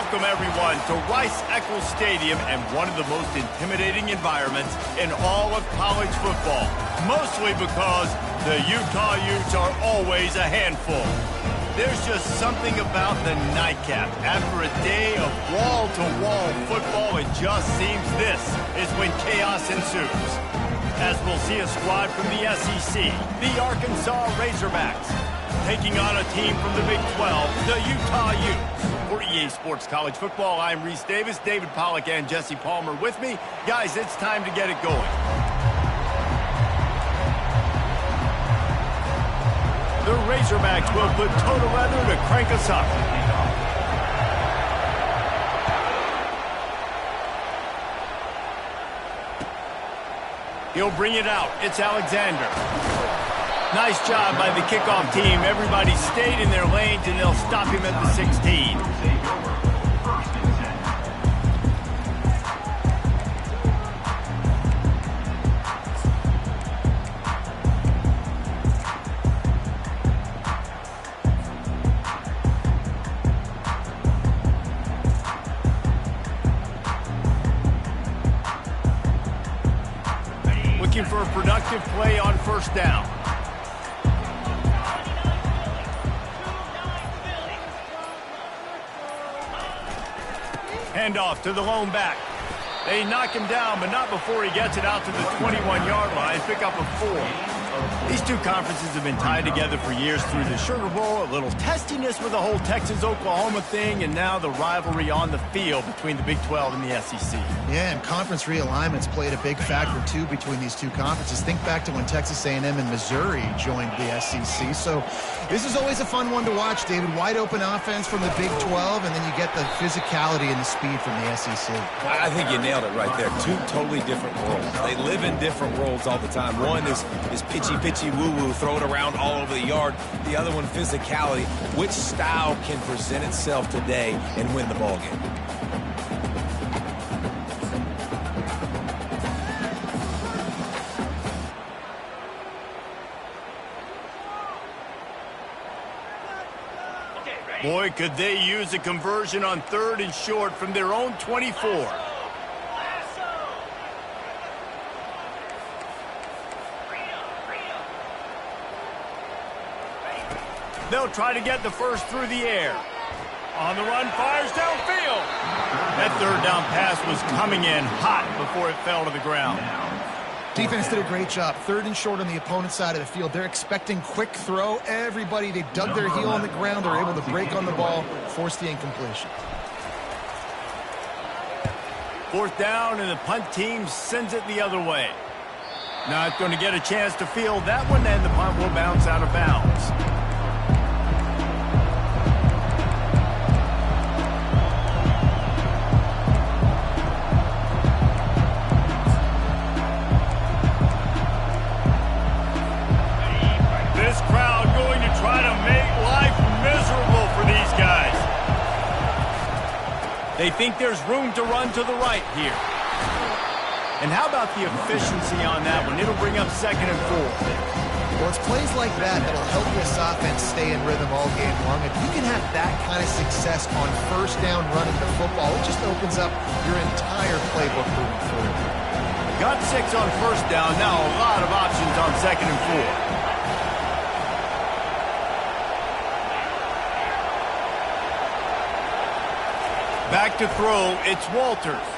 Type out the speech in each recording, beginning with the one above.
Welcome, everyone, to Ncaaweeksz3week2 Stadium and one of the most intimidating environments in all of college football, mostly because the Ncaaweeksz are always a handful. There's just something about the nightcap. After a day of wall-to-wall football, it just seems this is when chaos ensues. As we'll see a squad from the SEC, the Arkansas Razorbacks, taking on a team from the Big 12, the Ncaaweeksz. For EA Sports College Football, I'm Reese Davis, David Pollack, and Jesse Palmer with me. Guys, it's time to get it going. The Razorbacks will put toe to leather to crank us up. He'll bring it out. It's Alexander. Nice job by the kickoff team. Everybody stayed in their lanes, and they'll stop him at the 16. Looking for a productive play on first down. Handoff to the lone back. They knock him down, but not before he gets it out to the 21-yard line. Pick up a 4. These two conferences have been tied together for years through the Sugar Bowl, a little testiness with the whole Texas-Oklahoma thing, and now the rivalry on the field between the Big 12 and the SEC. Yeah, and conference realignments played a big factor, too, between these two conferences. Think back to when Texas A&M and Missouri joined the SEC. So this is always a fun one to watch, David. Wide open offense from the Big 12, and then you get the physicality and the speed from the SEC. I think you nailed it right there. Two totally different worlds. They live in different worlds all the time. One is pitchy, woo-woo, throw it around all over the yard. The other one, physicality. Which style can present itself today and win the ball game? Boy, could they use a conversion on 3rd and short from their own 24. They'll try to get the first through the air. On the run, fires downfield. That third down pass was coming in hot before it fell to the ground. Defense did a great job. 3rd and short on the opponent's side of the field. They're expecting quick throw. Everybody, they dug their heel on the ground. They're able to break on the ball, force the incompletion. 4th down, and the punt team sends it the other way. Not going to get a chance to field that one, and the punt will bounce out of bounds. They think there's room to run to the right here. And how about the efficiency on that one? It'll bring up 2nd and 4. Well, it's plays like that that'll help this offense stay in rhythm all game long. If you can have that kind of success on first down running the football, it just opens up your entire playbook moving forward. Got 6 on first down. Now a lot of options on 2nd and 4. Back to throw, it's Walters.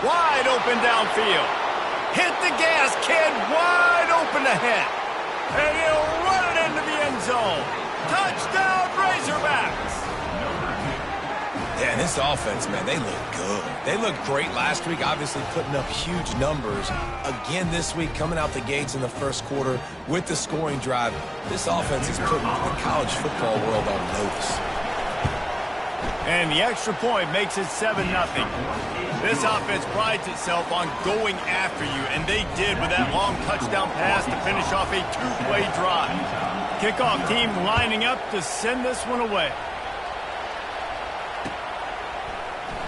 Wide open downfield. Hit the gas, kid, wide open ahead. And he'll run it into the end zone. Touchdown, Razorbacks. Yeah, and this offense, man, they look good. They looked great last week, obviously putting up huge numbers. Again this week, coming out the gates in the first quarter with the scoring drive. This offense is putting the college football world on notice. And the extra point makes it 7-0. This offense prides itself on going after you, and they did with that long touchdown pass to finish off a 2-play drive. Kickoff team lining up to send this one away.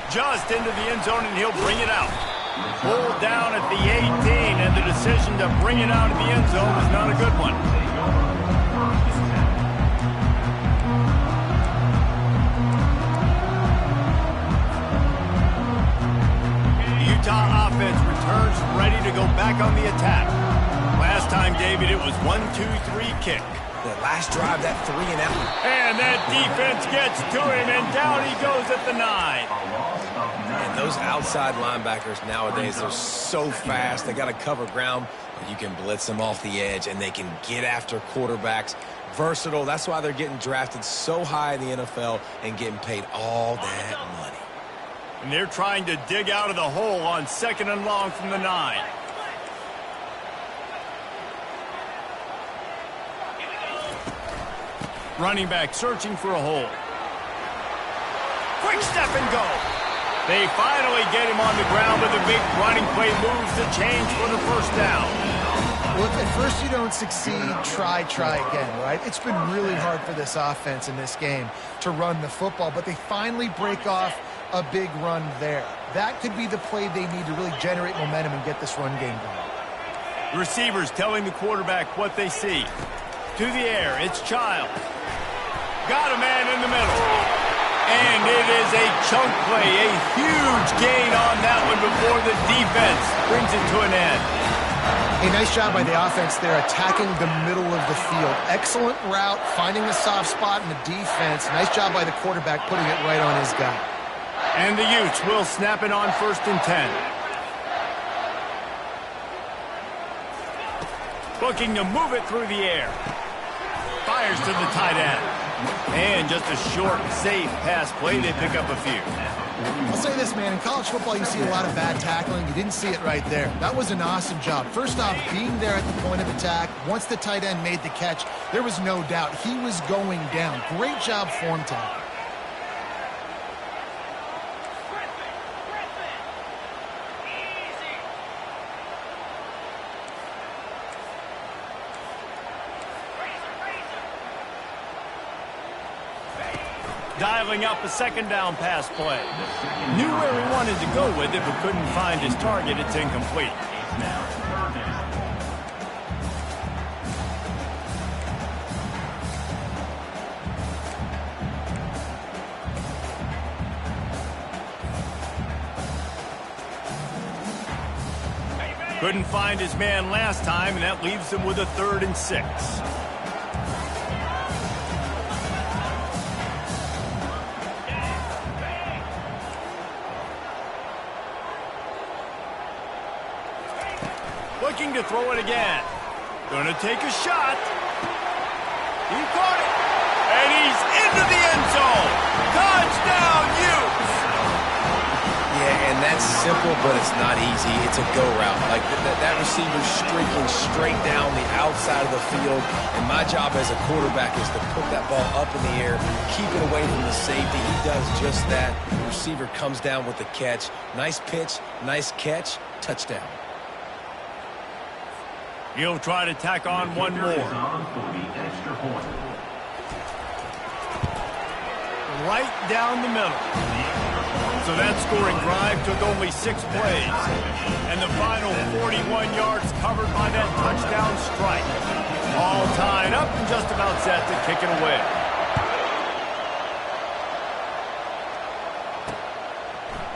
Just into the end zone, and he'll bring it out. Pulled down at the 18, and the decision to bring it out of the end zone was not a good one. kick. The last drive, that 3 and out. And that defense gets to him, and down he goes at the 9. And those outside linebackers nowadays, they're so fast. They got to cover ground. You can blitz them off the edge, and they can get after quarterbacks. Versatile. That's why they're getting drafted so high in the NFL and getting paid all that money. And they're trying to dig out of the hole on 2nd and long from the 9. Running back searching for a hole. Quick step and go. They finally get him on the ground with a big running play, moves the chains for the first down. Look, at first you don't succeed, try again, right? It's been really hard for this offense in this game to run the football, but they finally break off a big run there. That could be the play they need to really generate momentum and get this run game going. Receivers telling the quarterback what they see. To the air, it's Child. Got a man in the middle. And it is a chunk play, a huge gain on that one before the defense brings it to an end. A nice job by the offense there, attacking the middle of the field. Excellent route, finding the soft spot in the defense. Nice job by the quarterback, putting it right on his guy. And the Utes will snap it on 1st and 10. Looking to move it through the air. Fires to the tight end. And just a short, safe pass play. They pick up a few. I'll say this, man. In college football, you see a lot of bad tackling. You didn't see it right there. That was an awesome job. First off, being there at the point of attack. Once the tight end made the catch, there was no doubt he was going down. Great job form tackle. Dialing up a 2nd down pass play. Knew where he wanted to go with it, but couldn't find his target. It's incomplete. Couldn't find his man last time, and that leaves him with a 3rd and 6. Looking to throw it again. Gonna take a shot. He caught it. And he's into the end zone. Touchdown, Utes. Yeah, and that's simple, but it's not easy. It's a go route. Like that receiver's streaking straight down the outside of the field. And my job as a quarterback is to put that ball up in the air, keep it away from the safety. He does just that. The receiver comes down with the catch. Nice pitch, nice catch, touchdown. He'll try to tack on one more. Right down the middle. So that scoring drive took only 6 plays. And the final 41 yards covered by that touchdown strike. All tied up and just about set to kick it away.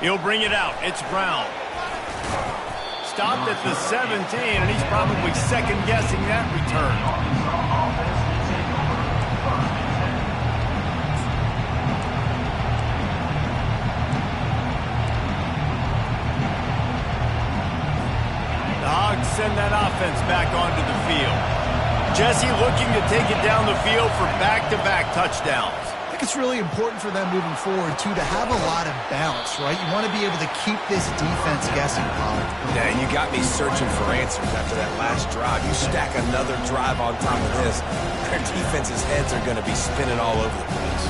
He'll bring it out. It's Brown. Stopped at the 17, and he's probably second-guessing that return. The Hogs send that offense back onto the field. Jesse looking to take it down the field for back-to-back touchdowns. I think it's really important for them moving forward, too, to have a lot of balance, right? You want to be able to keep this defense guessing, Pollard. Yeah, and you got me searching for answers after that last drive. You stack another drive on top of this, their defense's heads are going to be spinning all over the place.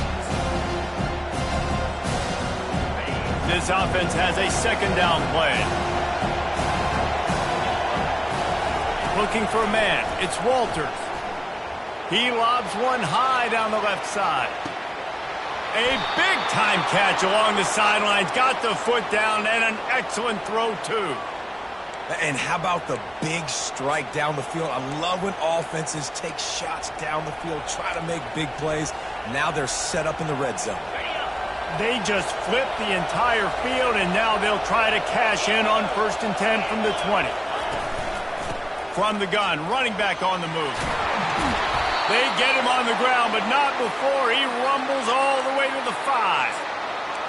This offense has a 2nd down play. Looking for a man. It's Walters. He lobs one high down the left side. A big-time catch along the sidelines. Got the foot down, and an excellent throw, too. And how about the big strike down the field? I love when offenses take shots down the field, try to make big plays. Now they're set up in the red zone. They just flipped the entire field, and now they'll try to cash in on 1st and 10 from the 20. From the gun, running back on the move. They get him on the ground, but not before he rumbles all the way to the 5.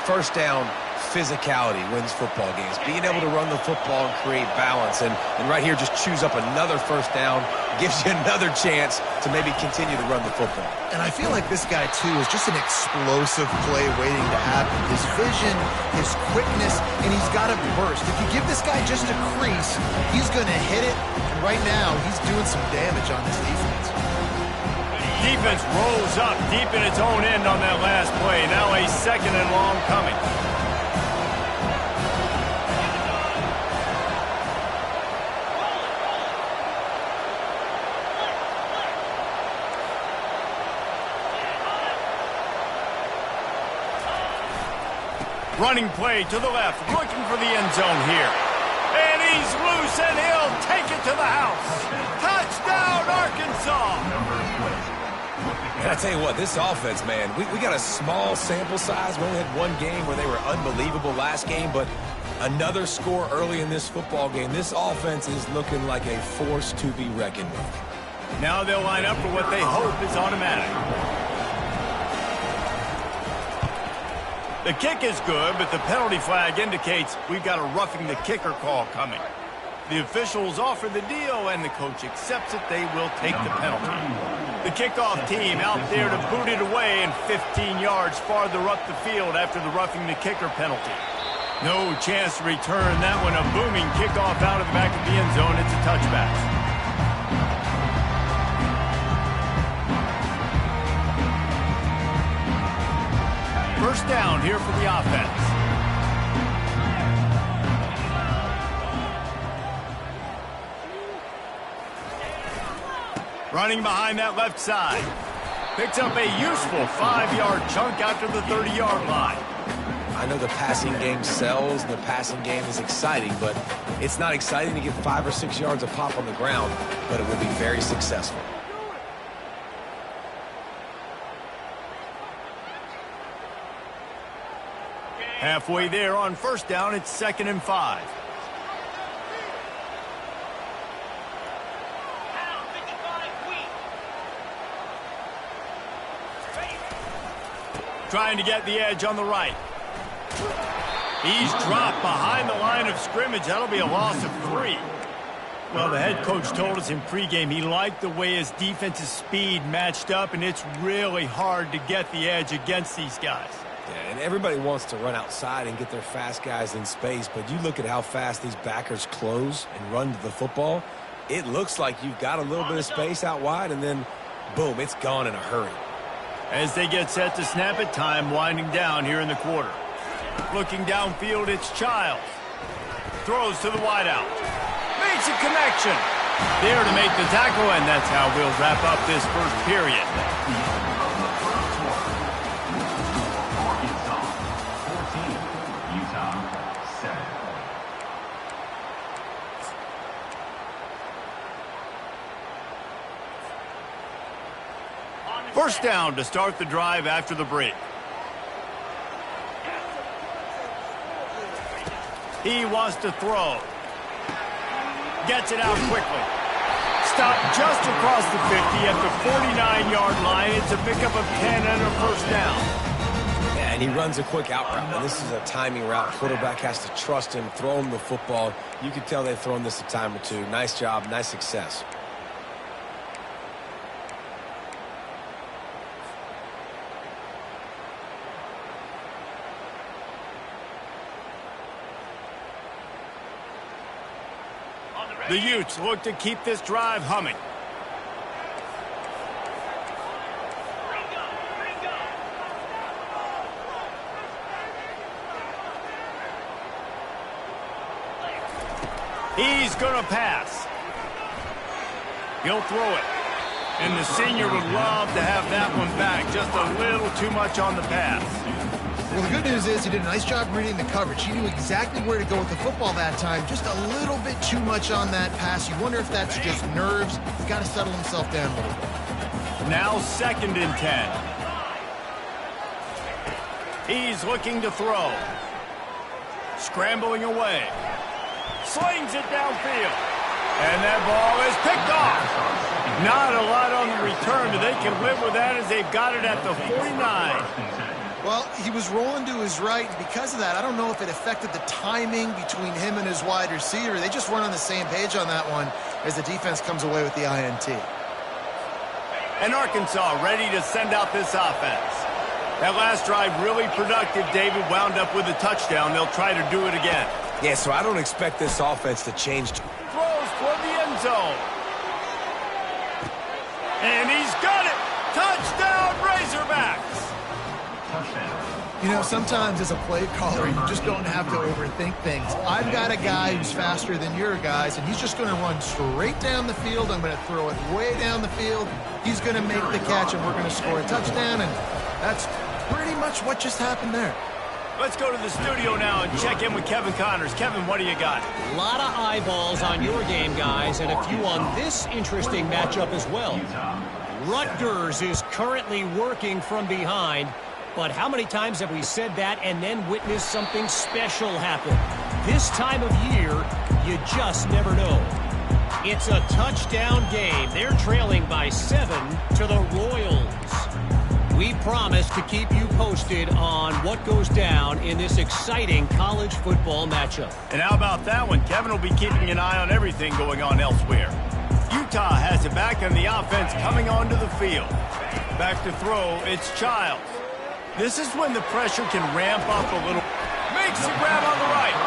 First down, physicality wins football games. Being able to run the football and create balance. And right here, just choose up another first down. Gives you another chance to maybe continue to run the football. And I feel like this guy, too, is just an explosive play waiting to happen. His vision, his quickness, and he's got a burst. If you give this guy just a crease, he's going to hit it. And right now, he's doing some damage on this defense. Defense rolls up deep in its own end on that last play. Now a 2nd and long coming. Running play to the left, looking for the end zone here. And he's loose, and he'll take it to the house. Touchdown, Arkansas! And I tell you what, this offense, man, we got a small sample size. We only had one game where they were unbelievable last game, but another score early in this football game. This offense is looking like a force to be reckoned with. Now they'll line up for what they hope is automatic. The kick is good, but the penalty flag indicates we've got a roughing the kicker call coming. The officials offer the deal, and the coach accepts it. They will take the penalty. The kickoff team out there to boot it away and 15 yards farther up the field after the roughing the kicker penalty. No chance to return that one. A booming kickoff out of the back of the end zone. It's a touchback. First down here for the offense. Running behind that left side. Picks up a useful 5-yard chunk out to the 30-yard line. I know the passing game sells, the passing game is exciting, but it's not exciting to get 5 or 6 yards of pop on the ground, but it will be very successful. Halfway there on first down, it's 2nd and 5. Trying to get the edge on the right. He's dropped behind the line of scrimmage. That'll be a loss of 3. Well, the head coach told us in pregame he liked the way his defense's speed matched up, and it's really hard to get the edge against these guys. Yeah, and everybody wants to run outside and get their fast guys in space, but you look at how fast these backers close and run to the football, it looks like you've got a little bit of space out wide, and then, boom, it's gone in a hurry. As they get set to snap it, time winding down here in the quarter. Looking downfield, it's Childs. Throws to the wideout. Makes a connection. There to make the tackle, and that's how we'll wrap up this first period. First down to start the drive after the break. He wants to throw. Gets it out quickly. Stopped just across the 50 at the 49-yard line. It's a pickup of 10 and a first down. Yeah, and he runs a quick out route. And this is a timing route. Quarterback has to trust him, throw him the football. You can tell they've thrown this a time or two. Nice job, nice success. The Utes look to keep this drive humming. He's going to pass. He'll throw it. And the senior would love to have that one back. Just a little too much on the pass. Well, the good news is he did a nice job reading the coverage. He knew exactly where to go with the football that time. Just a little bit too much on that pass. You wonder if that's just nerves. He's got to settle himself down a little bit. Now 2nd and 10. He's looking to throw. Scrambling away. Slings it downfield. And that ball is picked off. Not a lot on the return, but they can live with that as they've got it at the 49. Well, he was rolling to his right, and because of that, I don't know if it affected the timing between him and his wide receiver. They just weren't on the same page on that one as the defense comes away with the INT. And Arkansas ready to send out this offense. That last drive really productive. David wound up with a touchdown. They'll try to do it again. Yeah, so I don't expect this offense to change. Throws toward the end zone. And he's got it. Touchdown, Razorbacks. You know, sometimes as a play caller, you just don't have to overthink things. I've got a guy who's faster than your guys, and he's just going to run straight down the field. I'm going to throw it way down the field. He's going to make the catch, and we're going to score a touchdown, and that's pretty much what just happened there. Let's go to the studio now and check in with Kevin Connors. Kevin, what do you got? A lot of eyeballs on your game, guys, and a few on this interesting matchup as well. Rutgers is currently working from behind, but how many times have we said that and then witnessed something special happen? This time of year, you just never know. It's a touchdown game. They're trailing by 7 to the Royals. We promise to keep you posted on what goes down in this exciting college football matchup. And how about that one? Kevin will be keeping an eye on everything going on elsewhere. Utah has it back on the offense coming onto the field. Back to throw, it's Childs. This is when the pressure can ramp up a little. Makes the grab on the right.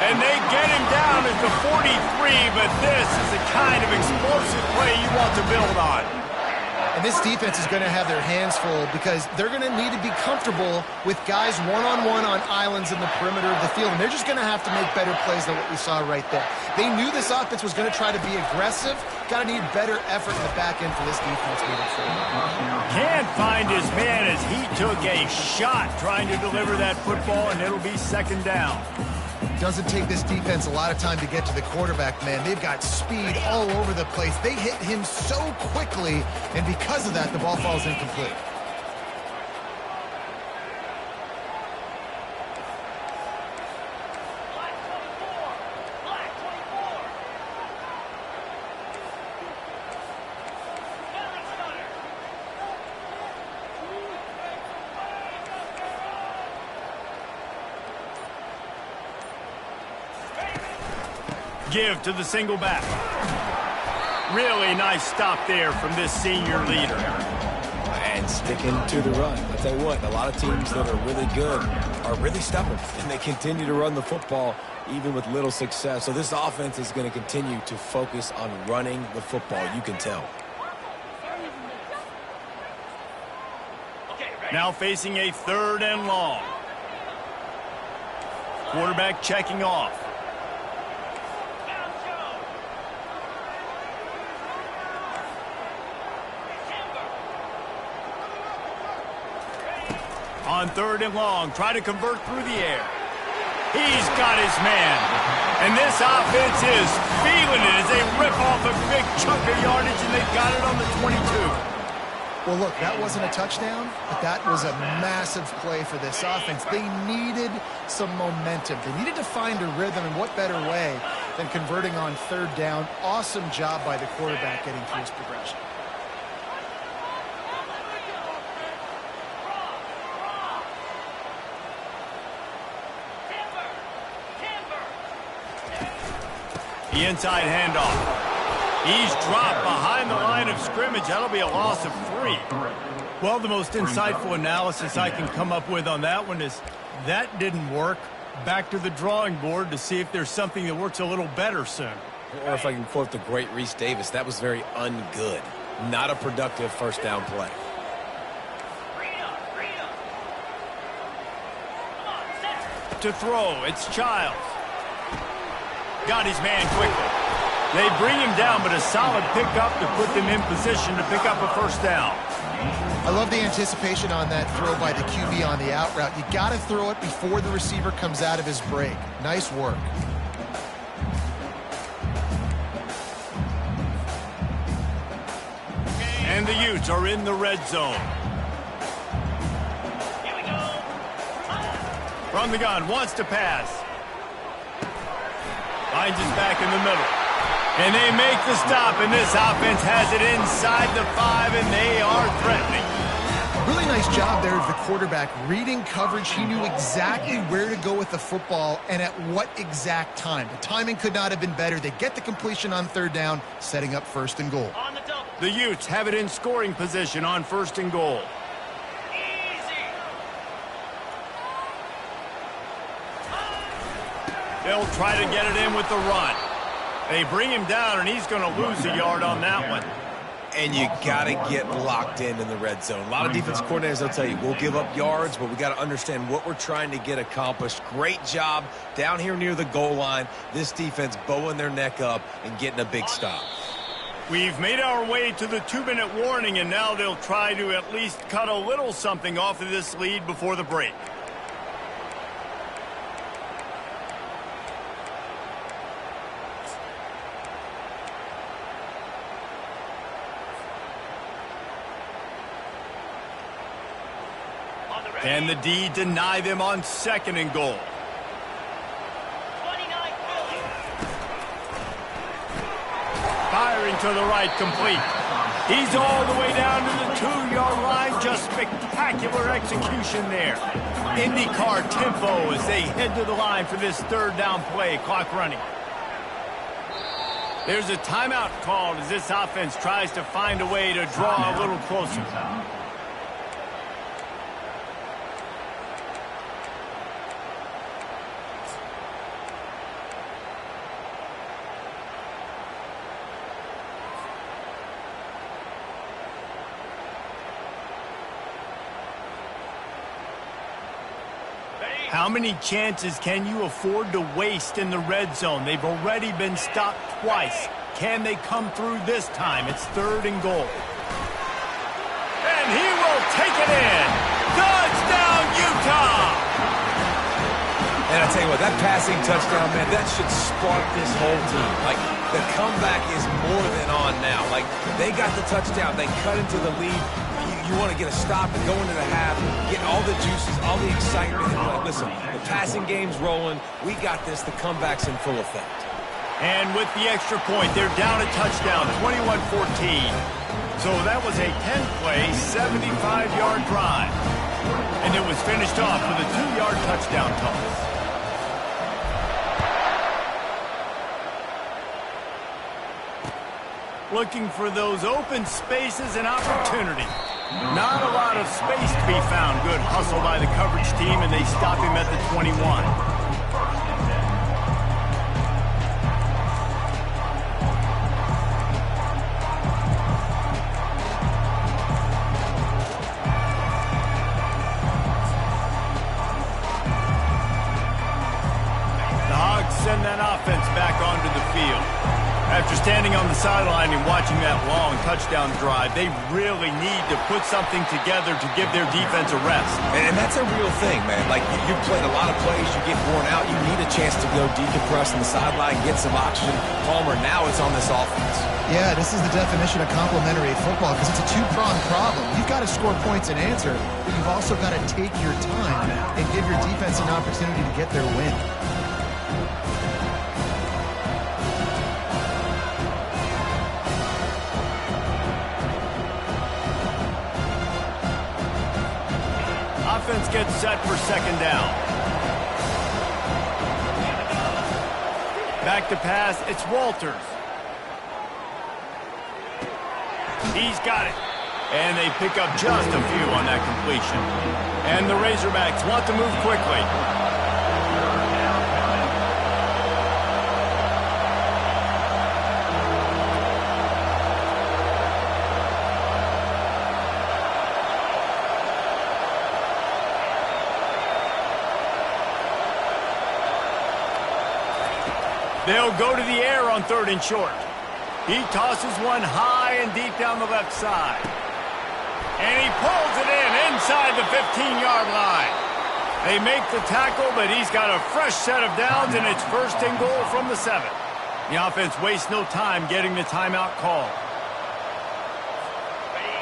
And they get him down at the 43, but this is the kind of explosive play you want to build on. And this defense is going to have their hands full because they're going to need to be comfortable with guys one-on-one on islands in the perimeter of the field. And they're just going to have to make better plays than what we saw right there. They knew this offense was going to try to be aggressive. Got to need better effort in the back end for this defense moving forward. Can't find his man as he took a shot trying to deliver that football, and it'll be second down. Doesn't take this defense a lot of time to get to the quarterback, man. They've got speed all over the place. They hit him so quickly, and because of that, the ball falls incomplete. Give to the single back. Really nice stop there from this senior leader. And sticking to the run. I'll tell you what, a lot of teams that are really good are really stubborn, and they continue to run the football even with little success. So this offense is going to continue to focus on running the football. You can tell. Now facing a 3rd and long. Quarterback checking off. On 3rd and long, try to convert through the air. He's got his man. And this offense is feeling it as they rip off a big chunk of yardage, and they've got it on the 22. Well, look, that wasn't a touchdown, but that was a massive play for this offense. They needed some momentum. They needed to find a rhythm, and what better way than converting on 3rd down. Awesome job by the quarterback getting through his progression. The inside handoff. He's dropped behind the line of scrimmage. That'll be a loss of 3. Well, the most insightful analysis I can come up with on that one is that didn't work. Back to the drawing board to see if there's something that works a little better soon. Or if I can quote the great Reese Davis, that was very ungood. Not a productive 1st down play. To throw, it's Childs. Got his man quickly. They bring him down, but a solid pickup to put them in position to pick up a 1st down. I love the anticipation on that throw by the QB on the out route. You got to throw it before the receiver comes out of his break. Nice work. And the Utes are in the red zone. From the gun, wants to pass. Finds his back in the middle. And they make the stop, and this offense has it inside the 5, and they are threatening. Really nice job there of the quarterback. Reading coverage, he knew exactly where to go with the football and at what exact time. The timing could not have been better. They get the completion on 3rd down, setting up 1st and goal. The Utes have it in scoring position on 1st and goal. They'll try to get it in with the run. They bring him down, and he's going to lose a yard on that one. And you got to get locked in the red zone. A lot of defense coordinators, they'll tell you, we'll give up yards, but we got to understand what we're trying to get accomplished. Great job down here near the goal line. This defense bowing their neck up and getting a big stop. We've made our way to the 2-minute warning, and now they'll try to at least cut a little something off of this lead before the break. Can the D deny them on 2nd and goal? Firing to the right, complete. He's all the way down to the 2-yard line. Just spectacular execution there. IndyCar tempo as they head to the line for this 3rd down play. Clock running. There's a timeout called as this offense tries to find a way to draw a little closer. How many chances can you afford to waste in the red zone? They've already been stopped twice. Can they come through this time? It's 3rd and goal. And he will take it in. Touchdown, Utah! And I tell you what, that passing touchdown, man, that should spark this whole team. Like, the comeback is more than on now. Like, they got the touchdown. They cut into the lead. You want to get a stop and go into the half, get all the juices, all the excitement. And like, listen, the passing game's rolling. We got this. The comeback's in full effect. And with the extra point, they're down a touchdown, 21-14. So that was a 10-play, 75-yard drive. And it was finished off with a 2-yard touchdown toss. Looking for those open spaces and opportunity. Not a lot of space to be found. Good hustle by the coverage team, and they stop him at the 21. The Hogs send that offense back onto the field. After standing on the sideline and watching that long touchdown drive, they really need to put something together to give their defense a rest. And that's a real thing, man. Like, you've played a lot of plays, you get worn out, you need a chance to go decompress on the sideline, get some oxygen. Palmer, now it's on this offense. Yeah, this is the definition of complementary football because it's a 2-pronged problem. You've got to score points and answer, but you've also got to take your time and give your defense an opportunity to get their win. Offense gets set for 2nd down. Back to pass, it's Walters. He's got it. And they pick up just a few on that completion. And the Razorbacks want to move quickly. They'll go to the air on 3rd and short. He tosses one high and deep down the left side. And he pulls it in inside the 15-yard line. They make the tackle, but he's got a fresh set of downs, and it's 1st and goal from the 7. The offense wastes no time getting the timeout call.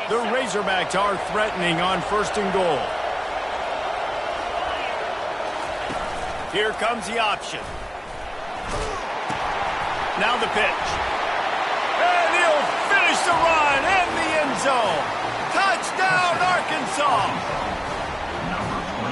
The Razorbacks are threatening on 1st and goal. Here comes the option. Now the pitch. a run in the end zone. Touchdown, Arkansas.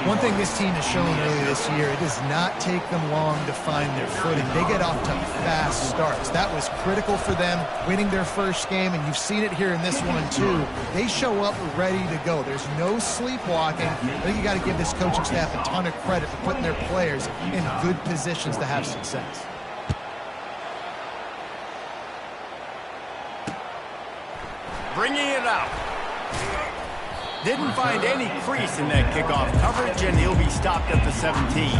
One thing this team has shown earlier this year, it does not take them long to find their footing. They get off to fast starts. That was critical for them, winning their first game, and you've seen it here in this one too. They show up ready to go. There's no sleepwalking. I think you got to give this coaching staff a ton of credit for putting their players in good positions to have success. Bringing it out. Didn't find any crease in that kickoff coverage, and he'll be stopped at the 17.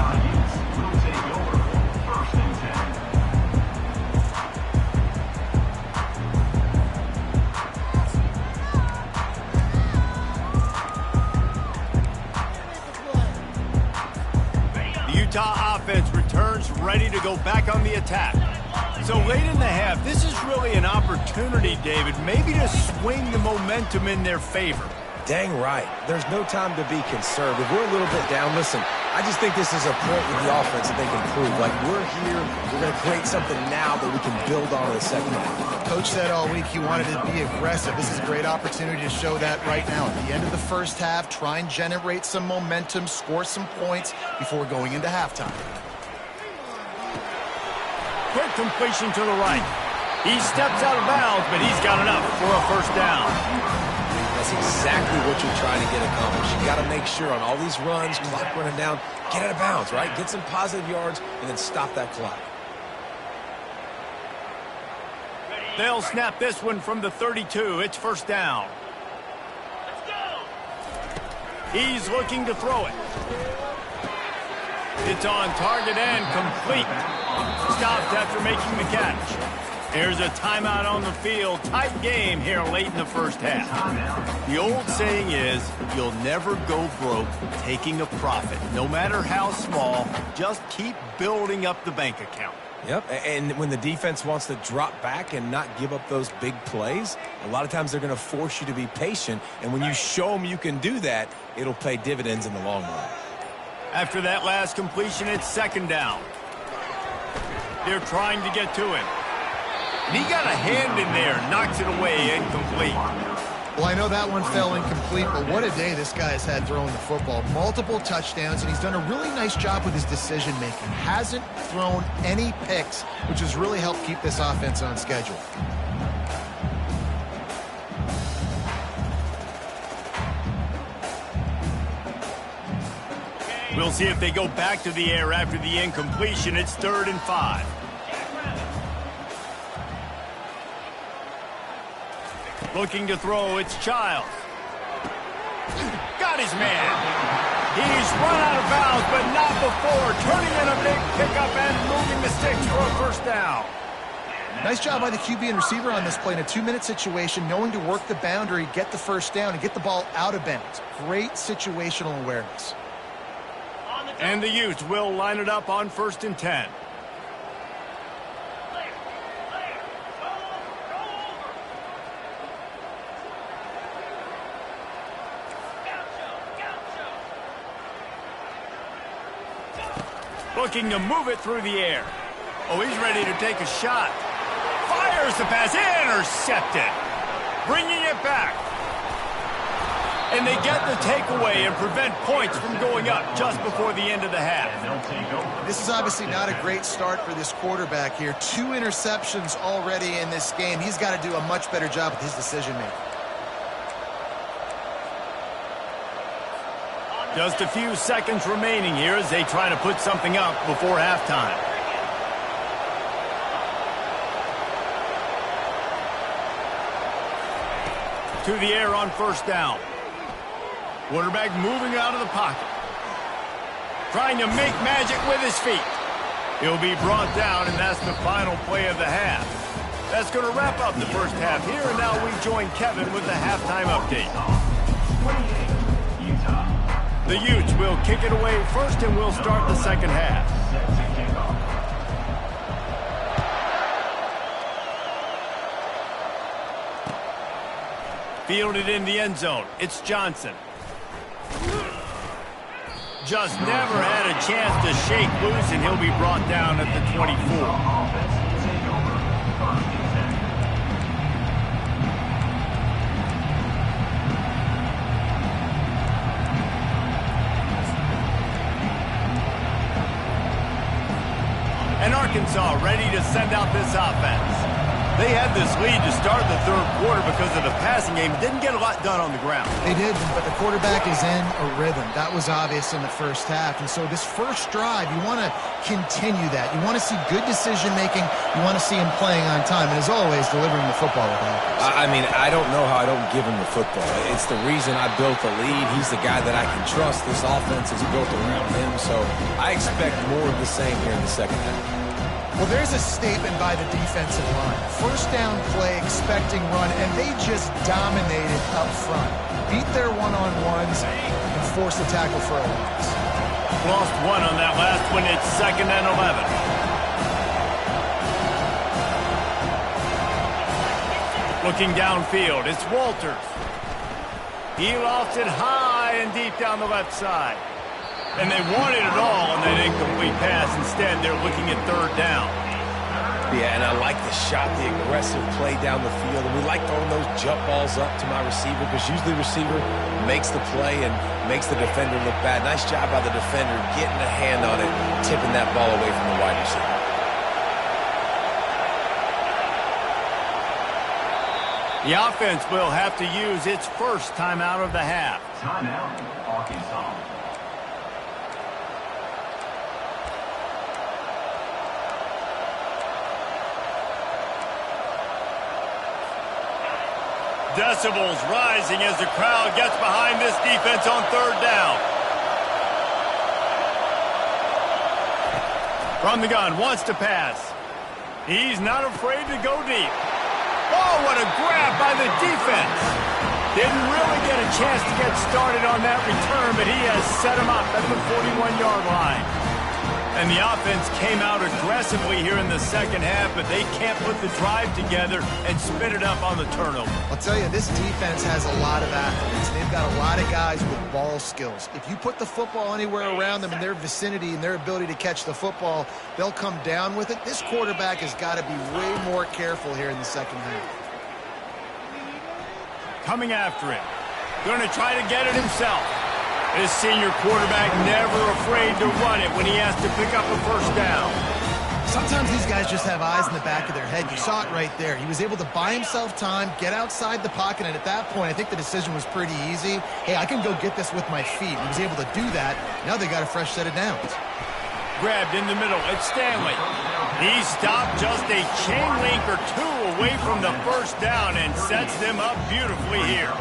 The Utah offense returns ready to go back on the attack. So late in the half, this is really an opportunity, David, maybe to swing the momentum in their favor. Dang right. There's no time to be concerned. If we're a little bit down, listen, I just think this is a point with the offense that they can prove. Like, we're here, we're going to create something now that we can build on in the second half. Coach said all week he wanted to be aggressive. This is a great opportunity to show that right now. At the end of the first half, try and generate some momentum, score some points before going into halftime. Quick completion to the right. He steps out of bounds, but he's got enough for a first down. That's exactly what you're trying to get accomplished. You got to make sure on all these runs, clock running down, get out of bounds, right? Get some positive yards and then stop that clock. They'll snap this one from the 32. It's first down. He's looking to throw it. It's on target and complete. Stopped after making the catch. There's a timeout on the field. Tight game here late in the first half. The old saying is, you'll never go broke taking a profit. No matter how small, just keep building up the bank account. Yep, and when the defense wants to drop back and not give up those big plays, a lot of times they're going to force you to be patient, and when you show them you can do that, it'll pay dividends in the long run. After that last completion, it's second down. They're trying to get to him. And he got a hand in there, knocks it away, incomplete. Well, I know that one fell incomplete, but what a day this guy has had throwing the football. Multiple touchdowns, and he's done a really nice job with his decision-making. Hasn't thrown any picks, which has really helped keep this offense on schedule. We'll see if they go back to the air after the incompletion. It's 3rd and 5. Looking to throw, it's Childs. Got his man. He's run out of bounds, but not before. Turning in a big pickup and moving the sticks for a first down. Nice job by the QB and receiver on this play in a 2-minute situation, knowing to work the boundary, get the first down, and get the ball out of bounds. Great situational awareness. And the Utes will line it up on 1st and 10. Looking to move it through the air. Oh, he's ready to take a shot. Fires the pass, intercepted. Bringing it back. And they get the takeaway and prevent points from going up just before the end of the half. This is obviously not a great start for this quarterback here. 2 interceptions already in this game. He's got to do a much better job with his decision-making. Just a few seconds remaining here as they try to put something up before halftime. To the air on first down. Quarterback moving out of the pocket. Trying to make magic with his feet. He'll be brought down, and that's the final play of the half. That's going to wrap up the first half here, and now we join Kevin with the halftime update. The Utes will kick it away first, and we'll start the second half. Fielded in the end zone. It's Johnson. Just never had a chance to shake loose, and he'll be brought down at the 24. Arkansas ready to send out this offense. They had this lead to start the third quarter because of the passing game. Didn't get a lot done on the ground. They did, but the quarterback is in a rhythm. That was obvious in the first half. And so this first drive, you want to continue that. You want to see good decision-making. You want to see him playing on time. And as always, delivering the football with accuracy. I mean, I don't know how I don't give him the football. It's the reason I built the lead. He's the guy that I can trust. This offense is built around him. So I expect more of the same here in the second half. Well, there's a statement by the defensive line. First down play, expecting run, and they just dominated up front. Beat their one-on-ones and forced the tackle for a loss. Lost one on that last one. It's 2nd and 11. Looking downfield, it's Walters. He lost it high and deep down the left side. And they wanted it all on that incomplete pass. Instead, they're looking at 3rd down. Yeah, and I like the shot, the aggressive play down the field. And we like throwing those jump balls up to my receiver because usually the receiver makes the play and makes the defender look bad. Nice job by the defender getting a hand on it, tipping that ball away from the wide receiver. The offense will have to use its first timeout of the half. Timeout, Arkansas. Decibels rising as the crowd gets behind this defense on 3rd down. From the gun, wants to pass. He's not afraid to go deep. Oh, what a grab by the defense. Didn't really get a chance to get started on that return, but he has set him up at the 41-yard line. And the offense came out aggressively here in the second half, but they can't put the drive together and spit it up on the turnover. I'll tell you, this defense has a lot of athletes. They've got a lot of guys with ball skills. If you put the football anywhere around them in their vicinity and their ability to catch the football, they'll come down with it. This quarterback has got to be way more careful here in the second half. Coming after it. Going to try to get it himself. This senior quarterback never afraid to run it when he has to pick up a first down. Sometimes these guys just have eyes in the back of their head. You saw it right there. He was able to buy himself time, get outside the pocket, and at that point, I think the decision was pretty easy. Hey, I can go get this with my feet. He was able to do that. Now they got a fresh set of downs. Grabbed in the middle. It's Stanley. He stopped just a chain link or two away from the first down and sets them up beautifully here.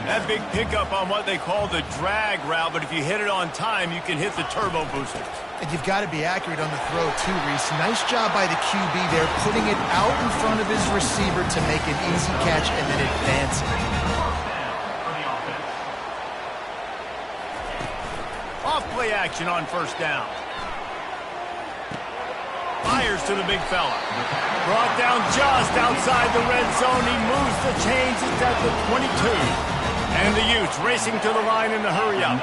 That big pickup on what they call the drag route, but if you hit it on time, you can hit the turbo boosters. And you've got to be accurate on the throw, too, Reese. Nice job by the QB there, putting it out in front of his receiver to make an easy catch and then advancing. Off play action on first down. Fires to the big fella. Brought down just outside the red zone. He moves the chains. It's at the 22. And the Utes racing to the line in the hurry-up.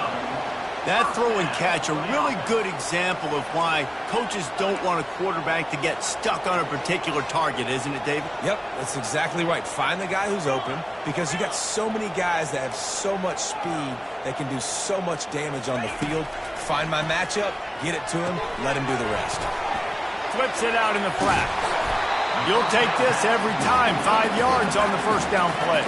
That throw and catch, a really good example of why coaches don't want a quarterback to get stuck on a particular target, isn't it, David? Yep, that's exactly right. Find the guy who's open because you got so many guys that have so much speed that can do so much damage on the field. Find my matchup, get it to him, let him do the rest. Flips it out in the flat. You'll take this every time. 5 yards on the first down play.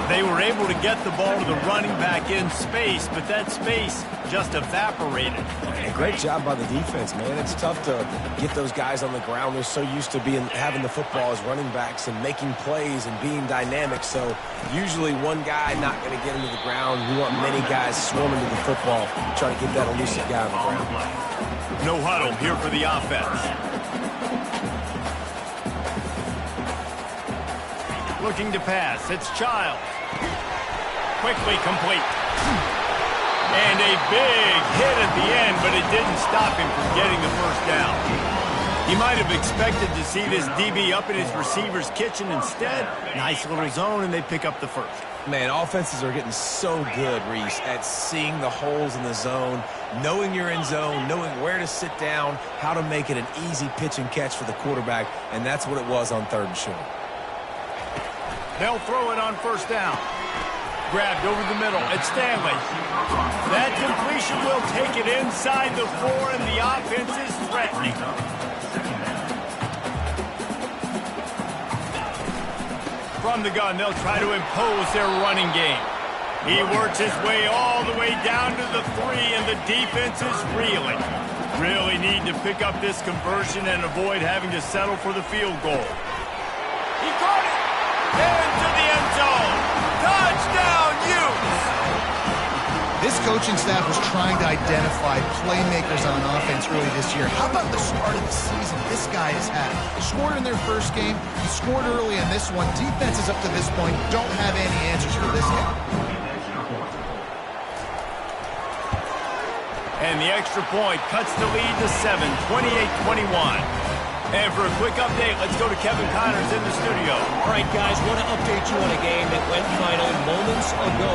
They were able to get the ball to the running back in space, but that space just evaporated. And great job by the defense, man. It's tough to get those guys on the ground. They're so used to having the football as running backs and making plays and being dynamic. So usually one guy not going to get him to the ground. We want many guys swarming to the football, trying to get that elusive guy on the ground. No huddle here for the offense. Looking to pass. It's Childs. Quickly complete. And a big hit at the end, but it didn't stop him from getting the first down. He might have expected to see this DB up in his receiver's kitchen. Instead, nice little zone, and they pick up the first. Man, offenses are getting so good, Reese, at seeing the holes in the zone, knowing you're in zone, knowing where to sit down, how to make it an easy pitch and catch for the quarterback, and that's what it was on 3rd and short. They'll throw it on first down. Grabbed over the middle. It's Stanley. That completion will take it inside the 4, and the offense is threatening. From the gun, they'll try to impose their running game. He works his way all the way down to the 3, and the defense is reeling. Really need to pick up this conversion and avoid having to settle for the field goal. He caught it! Into the end zone! Touchdown, Utes! This coaching staff was trying to identify playmakers on offense early this year. How about the start of the season this guy has had? He scored in their first game. He scored early in this one. Defenses up to this point don't have any answers for this game. And the extra point cuts the lead to 7, 28-21. And for a quick update, let's go to Kevin Connors in the studio. All right, guys, want to update you on a game that went final moments ago.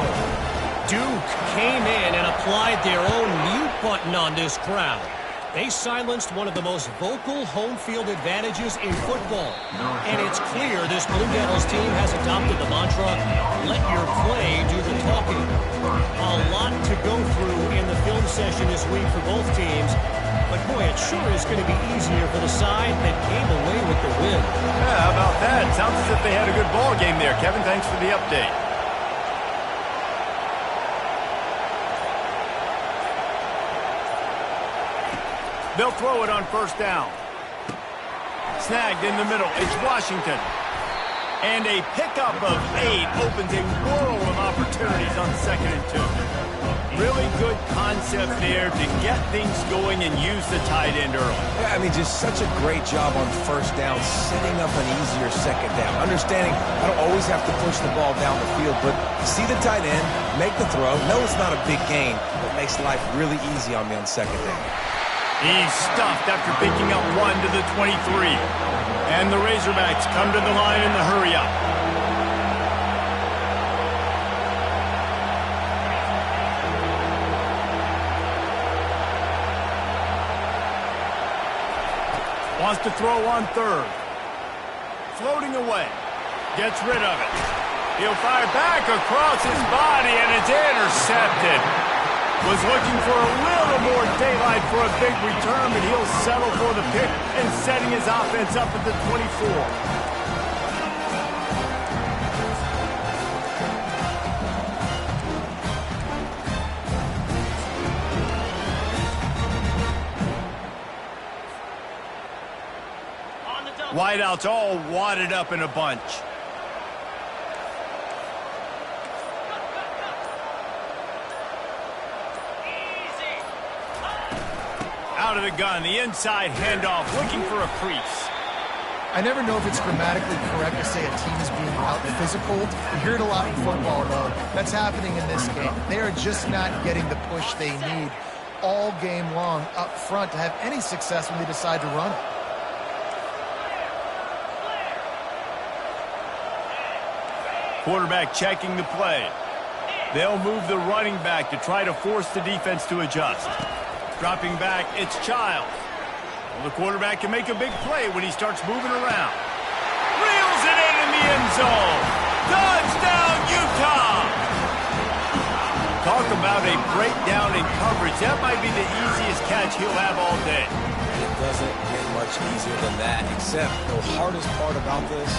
Duke came in and applied their own mute button on this crowd. They silenced one of the most vocal home field advantages in football. And it's clear this Blue Devils team has adopted the mantra, let your play do the talking. A lot to go through in the film session this week for both teams. But boy, it sure is going to be easier for the side that came away with the win. Yeah, how about that? Sounds as if they had a good ball game there. Kevin, thanks for the update. They'll throw it on first down. Snagged in the middle. It's Washington. And a pickup of 8 opens a world of opportunities on 2nd and 2. Really good concept there to get things going and use the tight end early. Yeah, I mean, just such a great job on first down, setting up an easier second down. Understanding I don't always have to push the ball down the field, but see the tight end, make the throw. No, it's not a big gain, but makes life really easy on me on second down. He's stuffed after picking up 1 to the 23. And the Razorbacks come to the line in the hurry-up. Wants to throw on 3rd. Floating away. Gets rid of it. He'll fire back across his body, and it's intercepted. Was looking for a little more daylight for a big return, but he'll settle for the pick and setting his offense up at the 24. Wideouts all wadded up in a bunch. Out of the gun, the inside handoff, looking for a crease. I never know if it's grammatically correct to say a team is being out-physical. You hear it a lot in football, though. That's happening in this game. They are just not getting the push they need all game long up front to have any success when they decide to run it. Quarterback checking the play. They'll move the running back to try to force the defense to adjust. Dropping back, it's Childs. Well, the quarterback can make a big play when he starts moving around. Reels it in the end zone. Touchdown, Utah! Talk about a breakdown in coverage. That might be the easiest catch he'll have all day. It doesn't get much easier than that, except the hardest part about this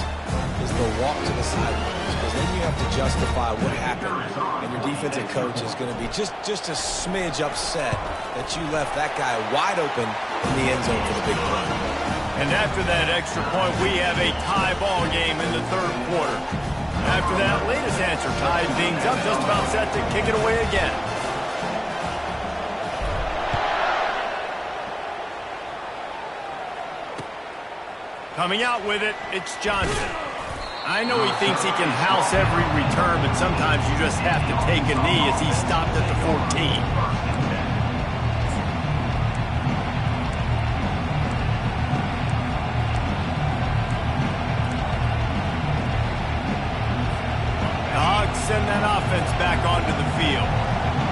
is the walk to the sidelines, because then you have to justify what happened, and your defensive coach is going to be just a smidge upset that you left that guy wide open in the end zone for the big play. And after that extra point, we have a tie ball game in the 3rd quarter. After that latest answer ties things up, just about set to kick it away again. Coming out with it, it's Johnson. I know he thinks he can house every return, but sometimes you just have to take a knee as he stopped at the 14. The Hogs send that offense back onto the field.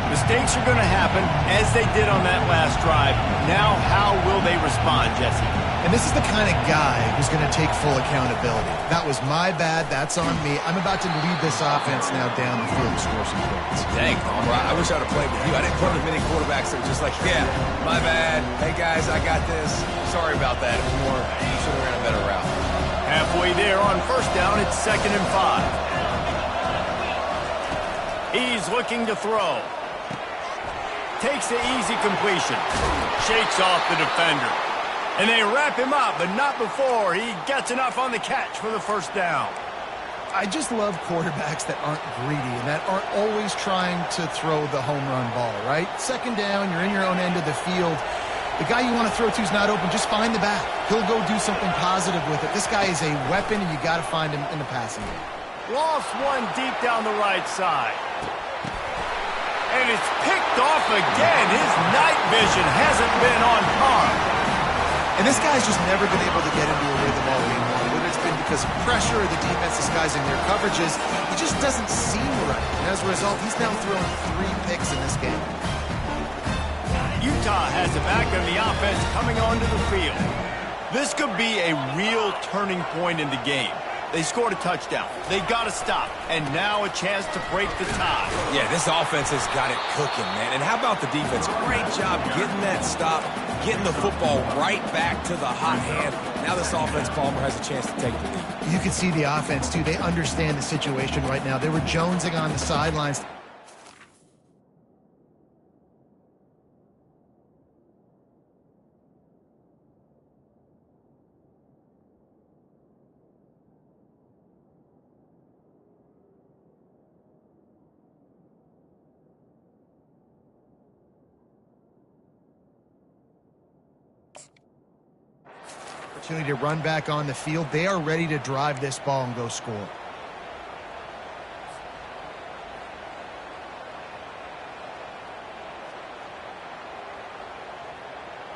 Mistakes are going to happen, as they did on that last drive. Now, how will they respond, Jesse? And this is the kind of guy who's going to take full accountability. That was my bad. That's on me. I'm about to lead this offense now down the field to score some points. Dang, Palmer, I wish I'd have played with you. I didn't play with many quarterbacks that were just like, yeah, my bad. Hey, guys, I got this. Sorry about that. You should have ran a better route. Halfway there on first down, it's 2nd and 5. He's looking to throw. Takes the easy completion. Shakes off the defender. And they wrap him up, but not before he gets enough on the catch for the first down. I just love quarterbacks that aren't greedy and that aren't always trying to throw the home run ball, right? 2nd down, you're in your own end of the field. The guy you want to throw to is not open. Just find the back. He'll go do something positive with it. This guy is a weapon, and you got to find him in the passing game. Lost one deep down the right side. And it's picked off again. His night vision hasn't been on par. And this guy's just never been able to get into a rhythm all game long. Whether it's been because of pressure or the defense disguising their coverages, he just doesn't seem right. And as a result, he's now thrown 3 picks in this game. Utah has it back on the offense coming onto the field. This could be a real turning point in the game. They scored a touchdown. They got to stop. And now a chance to break the tie. Yeah, this offense has got it cooking, man. And how about the defense? Great job getting that stop, getting the football right back to the hot hand. Now this offense, Palmer, has a chance to take the lead. You can see the offense, too. They understand the situation right now. They were jonesing on the sidelines. Opportunity to run back on the field. They are ready to drive this ball and go score.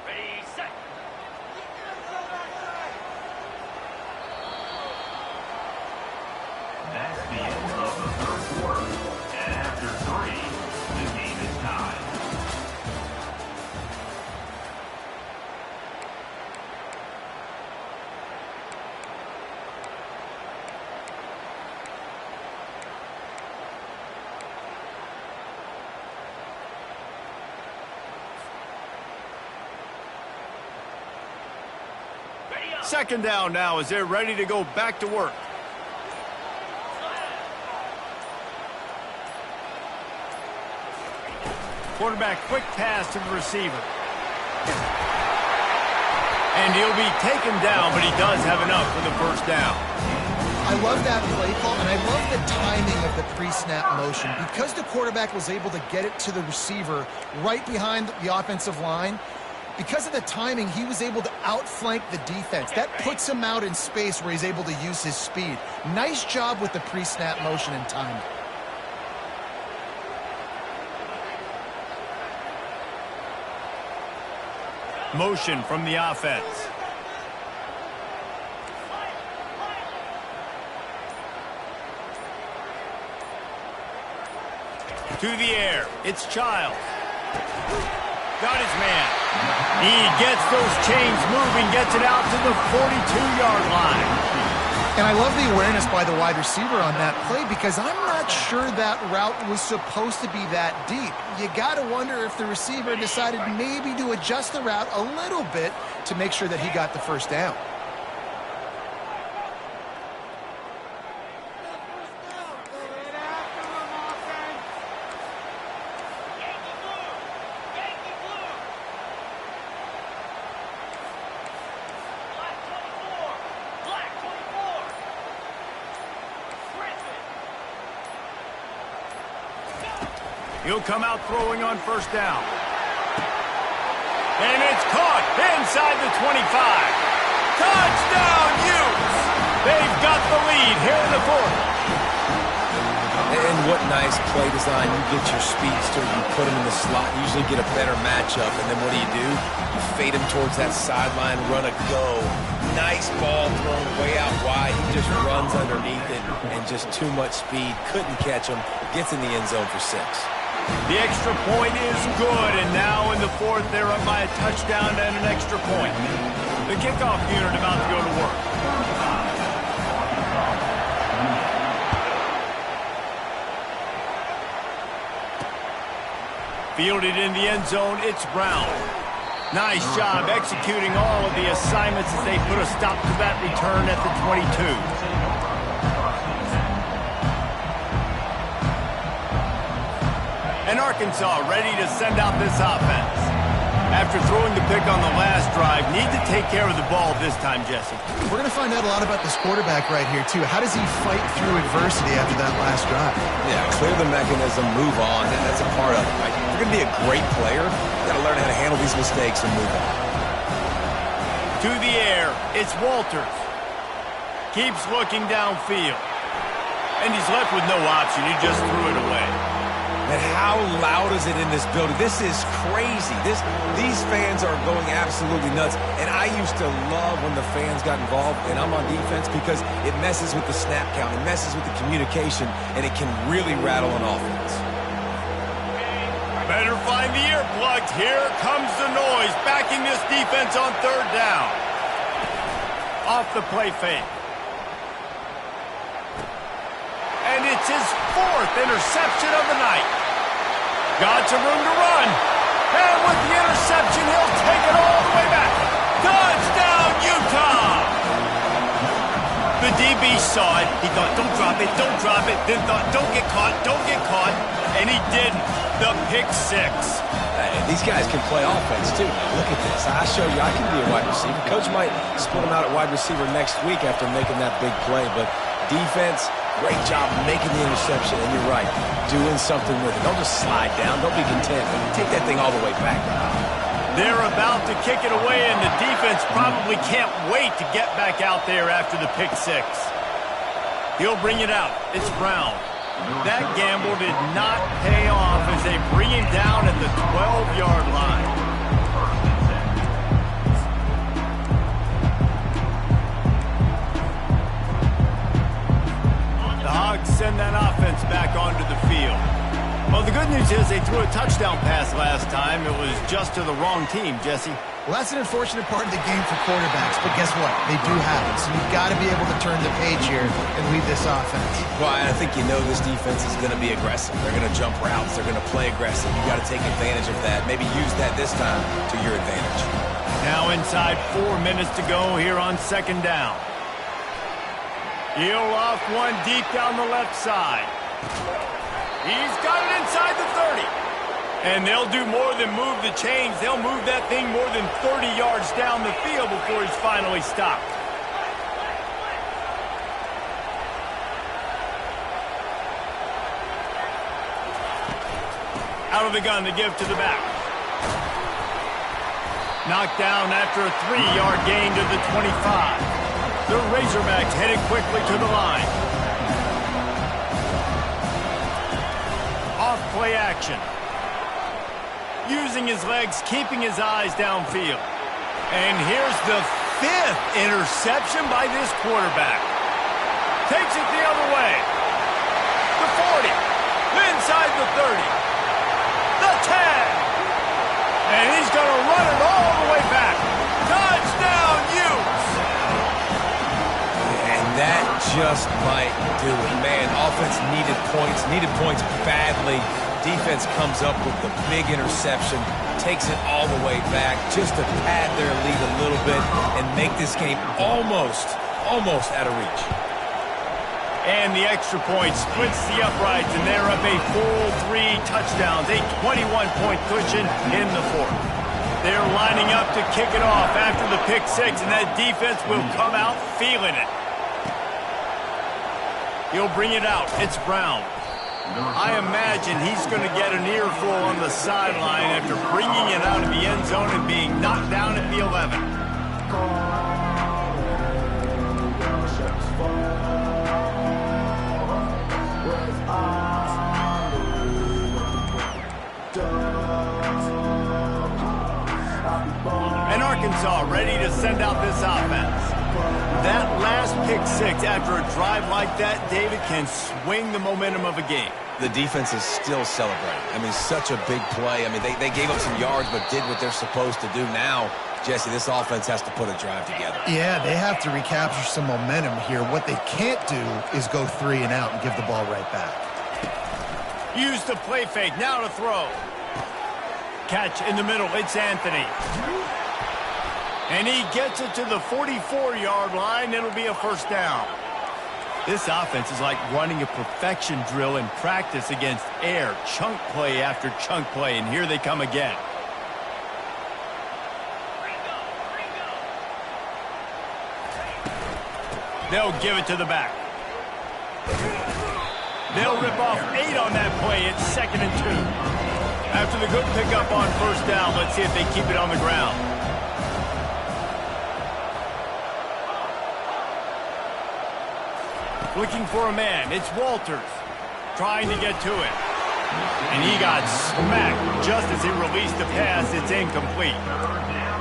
Ready, set. That's the end of the 3rd quarter. And after 3, the game is tied. Second down now as they're ready to go back to work. Quarterback quick pass to the receiver. And he'll be taken down, but he does have enough for the first down. I love that play call, and I love the timing of the pre-snap motion. Because the quarterback was able to get it to the receiver right behind the offensive line, because of the timing, he was able to outflank the defense. That puts him out in space where he's able to use his speed. Nice job with the pre-snap motion and timing. Motion from the offense. To the air. It's Childs. Got his man. He gets those chains moving, gets it out to the 42-yard line. And I love the awareness by the wide receiver on that play because I'm not sure that route was supposed to be that deep. You got to wonder if the receiver decided maybe to adjust the route a little bit to make sure that he got the first down. He'll come out throwing on first down. And it's caught inside the 25. Touchdown, Utes! They've got the lead here in the 4th. And what nice play design. You get your speedster, you put him in the slot, usually get a better matchup, and then what do? You fade him towards that sideline, run a go. Nice ball thrown way out wide. He just runs underneath it and just too much speed. Couldn't catch him. Gets in the end zone for 6. The extra point is good, and now in the 4th, they're up by a touchdown and an extra point. The kickoff unit about to go to work. Fielded in the end zone, it's Brown. Nice job executing all of the assignments as they put a stop to that return at the 22. And Arkansas ready to send out this offense. After throwing the pick on the last drive, need to take care of the ball this time, Jesse. We're going to find out a lot about this quarterback right here, too. How does he fight through adversity after that last drive? Yeah, clear the mechanism, move on. That's a part of it, right? If you're going to be a great player, you got to learn how to handle these mistakes and move on. To the air, it's Walters. Keeps looking downfield. And he's left with no option. He just threw it away. And how loud is it in this building? This is crazy. These fans are going absolutely nuts. And I used to love when the fans got involved, and I'm on defense, because it messes with the snap count. It messes with the communication, and it can really rattle an offense. Better find the earplugs. Here comes the noise, backing this defense on third down. Off the play fake. And it's his 4th interception of the night. Got some room to run. And with the interception, he'll take it all the way back. Touchdown, Utah! The DB saw it. He thought, don't drop it, don't drop it. Then thought, don't get caught, don't get caught. And he didn't. The pick 6. Hey, these guys can play offense, too. Now, look at this. I show you I can be a wide receiver. Coach might split him out at wide receiver next week after making that big play. But defense, great job making the interception. And you're right, doing something with it. Don't just slide down. Don't be content. Take that thing all the way back. They're about to kick it away, and the defense probably can't wait to get back out there after the pick 6. He'll bring it out. It's Brown. That gamble did not pay off as they bring him down at the 12-yard line. The Hogs send that offense back onto the field. Well, the good news is they threw a touchdown pass last time. It was just to the wrong team, Jesse. Well, that's an unfortunate part of the game for quarterbacks, but guess what? They do have it, so you've got to be able to turn the page here and lead this offense. Well, I think you know this defense is going to be aggressive. They're going to jump routes. They're going to play aggressive. You got to take advantage of that. Maybe use that this time to your advantage. Now inside 4 minutes to go here on 2nd down. He'll off one deep down the left side. He's got it inside the 30. And they'll do more than move the chains. They'll move that thing more than 30 yards down the field before he's finally stopped. Out of the gun to give to the back. Knocked down after a 3-yard gain to the 25. The Razorbacks headed quickly to the line. Off play action. Using his legs, keeping his eyes downfield. And here's the 5th interception by this quarterback. Takes it the other way. The 40. Inside the 30. The 10. And he's going to run it all the way back. Touchdown, Utes! And that just might do it. Man, offense needed points badly. Defense comes up with the big interception, takes it all the way back just to pad their lead a little bit and make this game almost out of reach. And the extra point splits the uprights, and they're up a full 3 touchdowns, a 21-point cushion in the 4th. They're lining up to kick it off after the pick 6, and that defense will come out feeling it. He'll bring it out. It's Brown. I imagine he's going to get an earful on the sideline after bringing it out of the end zone and being knocked down at the 11. And Arkansas ready to send out this offense. That last pick 6 after a drive like that, David, can swing the momentum of a game. The defense is still celebrating. I mean, such a big play. I mean, they gave up some yards but did what they're supposed to do. Now, Jesse, this offense has to put a drive together. Yeah, they have to recapture some momentum here. What they can't do is go 3 and out and give the ball right back. Use the play fake. Now to throw. catch in the middle. It's Anthony. And he gets it to the 44-yard line. It'll be a first down. This offense is like running a perfection drill in practice against air. Chunk play after chunk play, and here they come again. They'll give it to the back. They'll rip off 8 on that play. It's 2nd and 2. After the good pickup on first down, let's see if they keep it on the ground. Looking for a man. It's Walters. Trying to get to it. And he got smacked just as he released the pass. It's incomplete.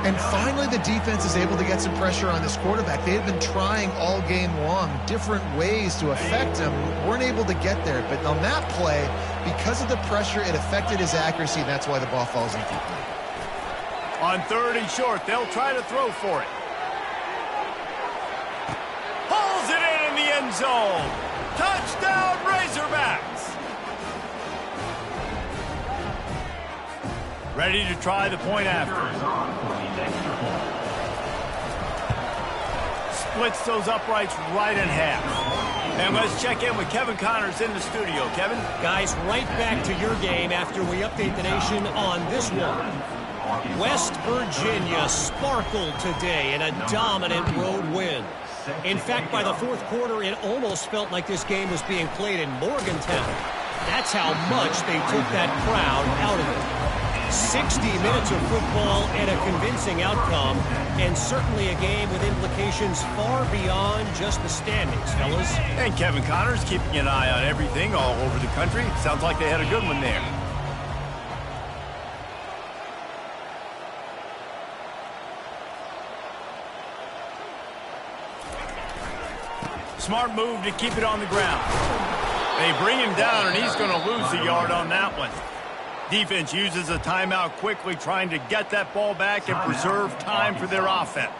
And finally, the defense is able to get some pressure on this quarterback. They had been trying all game long different ways to affect him. Weren't able to get there. But on that play, because of the pressure, it affected his accuracy, and that's why the ball falls incomplete. On 3rd and short, they'll try to throw for it. Pulls it in the end zone. Touchdown, Razorbacks. Ready to try the point after. Splits those uprights right in half. And let's check in with Kevin Connors in the studio. Kevin? Guys, right back to your game after we update the nation on this one. West Virginia sparkled today in a dominant road win. In fact, by the 4th quarter, it almost felt like this game was being played in Morgantown. That's how much they took that crowd out of it. 60 minutes of football and a convincing outcome, and certainly a game with implications far beyond just the standings, fellas. And Kevin Connors keeping an eye on everything all over the country. Sounds like they had a good one there. Smart move to keep it on the ground. They bring him down, and he's going to lose a yard on that one. Defense uses a timeout quickly, trying to get that ball back and preserve time for their offense.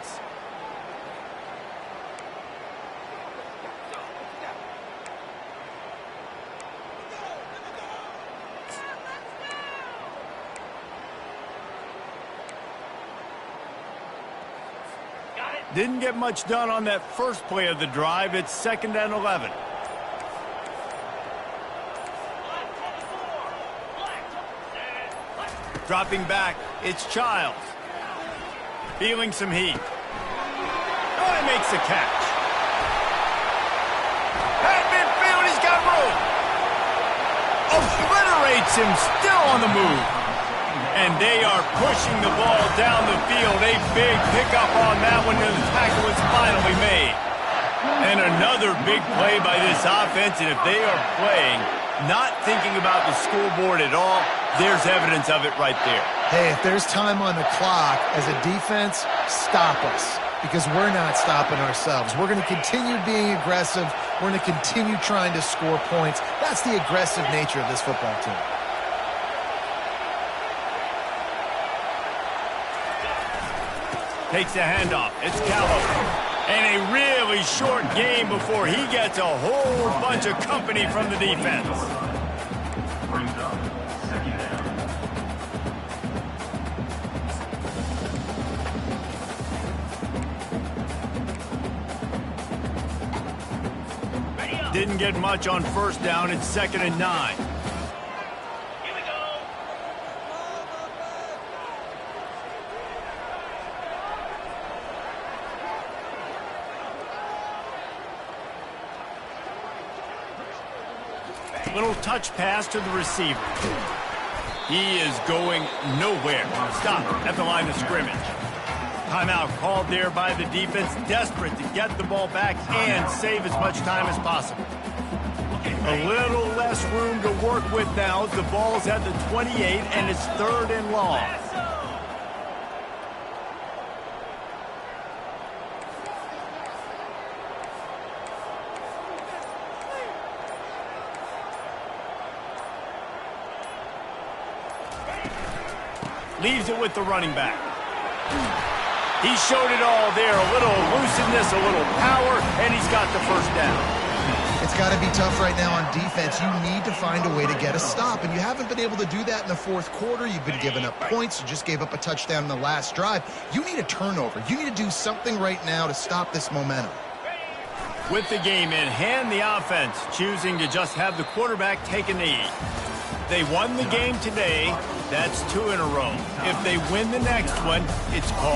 Didn't get much done on that first play of the drive. It's 2nd and 11. Dropping back, it's Childs. Feeling some heat. Oh, he makes the catch. At midfield, he's got room. Obliterates him, still on the move. And they are pushing the ball down the field. A big pickup on that one, and the tackle is finally made. And another big play by this offense, and if they are playing, not thinking about the scoreboard at all, there's evidence of it right there. Hey, if there's time on the clock, as a defense, stop us. Because we're not stopping ourselves. We're going to continue being aggressive. We're going to continue trying to score points. That's the aggressive nature of this football team. Takes the handoff. It's Callow. And a really short game before he gets a whole bunch of company from the defense. Brings up 2nd down. Didn't get much on first down. It's 2nd and 9. Here we go. Little touch pass to the receiver. He is going nowhere. Stop at the line of scrimmage. Timeout called there by the defense, desperate to get the ball back and save as much time as possible. A little less room to work with now as the ball's at the 28 and it's 3rd and long. Leaves it with the running back. He showed it all there. A little elusiveness, a little power, and he's got the first down. It's got to be tough right now on defense. You need to find a way to get a stop, and you haven't been able to do that in the fourth quarter. You've been giving up points. You just gave up a touchdown in the last drive. You need a turnover. You need to do something right now to stop this momentum. With the game in hand, the offense choosing to just have the quarterback take a knee. They won the game today. That's 2 in a row. If they win the next one, it's called